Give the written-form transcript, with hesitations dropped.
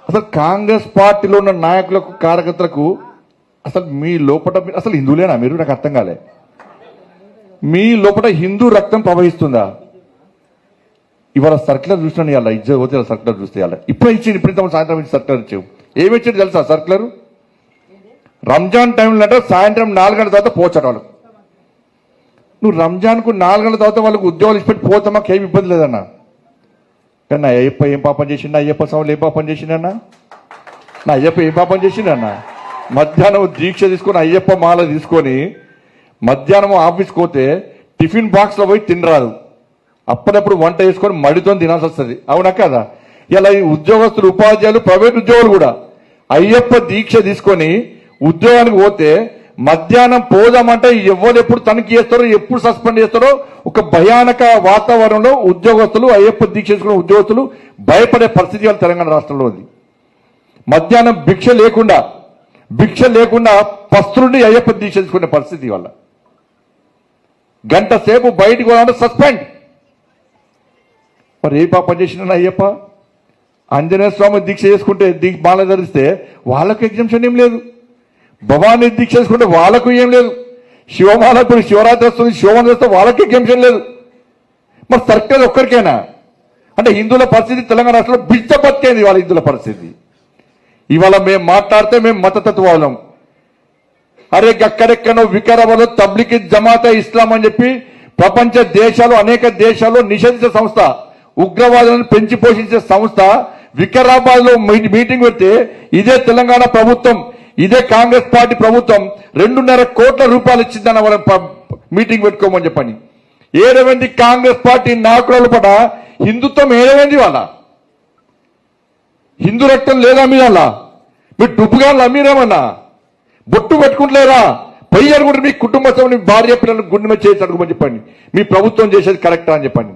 అసలు కాంగ్రెస్ పార్టీలో ఉన్న నాయకులకు కార్యకర్తలకు అసలు మీ లోపల అసలు హిందువులేనా మీరు? నాకు అర్థం కాలే. మీ లోపల హిందూ రక్తం ప్రవహిస్తుందా? ఇవాళ సర్క్యులర్ చూసినా ఇవాళ ఇజ్జత్ పోతే సర్క్యులర్ చూస్తే ఇవాళ ఇప్పుడు ఇచ్చింది, ఇప్పుడు సాయంత్రం ఇచ్చి సర్క్యులర్ ఇచ్చావు. ఏమి ఇచ్చాడు తెలుసా సర్క్యులర్? రంజాన్ టైంలో అంటే సాయంత్రం 4 గంటల తర్వాత పోచట వాళ్ళు. నువ్వు రంజాన్కు 4 గంటల తర్వాత వాళ్ళకు ఉద్యోగాలు ఇచ్చిపెట్టి పోతే మాకు ఏమి ఇబ్బంది లేదన్నా. కానీ నా అయ్యప్ప ఏం పాపం చేసిండు? అయ్యప్ప స్వాములు ఏం పాపం చేసిండన్నా? నా అయ్యప్ప ఏం పాపం చేసిండన్నా? మధ్యాహ్నం దీక్ష తీసుకొని అయ్యప్ప మాల తీసుకొని మధ్యాహ్నం ఆఫీస్కి పోతే టిఫిన్ బాక్స్లో పోయి తినరాదు. అప్పుడప్పుడు వంట వేసుకొని మడితో తినాల్సి వస్తుంది. అవునా కదా? ఇలా ఈ ఉద్యోగస్తులు, ఉపాధ్యాయులు, ప్రైవేట్ ఉద్యోగులు కూడా అయ్యప్ప దీక్ష తీసుకొని ఉద్యోగానికి పోతే మధ్యాహ్నం పోదామంటే ఎవరు ఎప్పుడు తనిఖీ చేస్తారో, ఎప్పుడు సస్పెండ్ చేస్తారో ఒక భయానక వాతావరణంలో ఉద్యోగస్తులు, అయ్యప్ప దీక్ష చేసుకున్న ఉద్యోగస్తులు భయపడే పరిస్థితి వాళ్ళ తెలంగాణ రాష్ట్రంలో ఉంది. మధ్యాహ్నం భిక్ష లేకుండా పస్తులుండి అయ్యప్ప దీక్ష చేసుకునే పరిస్థితి వల్ల గంట సేపు బయటకు పోదామంటే సస్పెండ్. మరి ఏ పాపం చేసిన అయ్యప్ప? ఆంజనేయ స్వామి దీక్ష చేసుకుంటే మాల ధరిస్తే వాళ్ళకు ఎగ్జామ్షన్ ఏం లేదు. భవానీ దీక్ష చేసుకుంటే వాళ్ళకు ఏం లేదు. శివమాల ఇప్పుడు శివరాత్రి వస్తుంది, శివమాల చేస్తే వాళ్ళకి ఎగ్జామ్షన్ లేదు. మరి సర్కార్ ఒక్కరికైనా అంటే హిందువుల పరిస్థితి తెలంగాణ రాష్ట్రంలో బిడ్డ బతికేది వాళ్ళ హిందువుల పరిస్థితి. ఇవాళ మేము మాట్లాడితే మేము మతతత్వాలం. అరే అక్కడెక్కడో వికారాబాద్లో తబ్లికి జమాతే ఇస్లాం అని చెప్పి ప్రపంచ దేశాలు, అనేక దేశాల్లో నిషేధించే సంస్థ, ఉగ్రవాదులను పెంచి పోషించే సంస్థ వికారాబాద్ లో మీటింగ్ పెడితే ఇదే తెలంగాణ ప్రభుత్వం, ఇదే కాంగ్రెస్ పార్టీ ప్రభుత్వం 2.5 కోట్ల రూపాయలు ఇచ్చిందన్న వాళ్ళ మీటింగ్ పెట్టుకోమని చెప్పని. ఏడవంది కాంగ్రెస్ పార్టీ నాయకుల పట హిందుత్వం ఏడవంది. వాళ్ళ హిందూ రక్తం లేదా మీద? మీరు డుబ్బుగాళ్ళు అమ్మీరేమన్నా? బొట్టు పెట్టుకుంటలేరా? పై అడుగుంటారు మీ కుటుంబ సభ్యులు, భార్య పిల్లలను గుండె మీద చేసి అడుగుమని చెప్పండి. మీ ప్రభుత్వం చేసేది కరెక్టా అని చెప్పండి.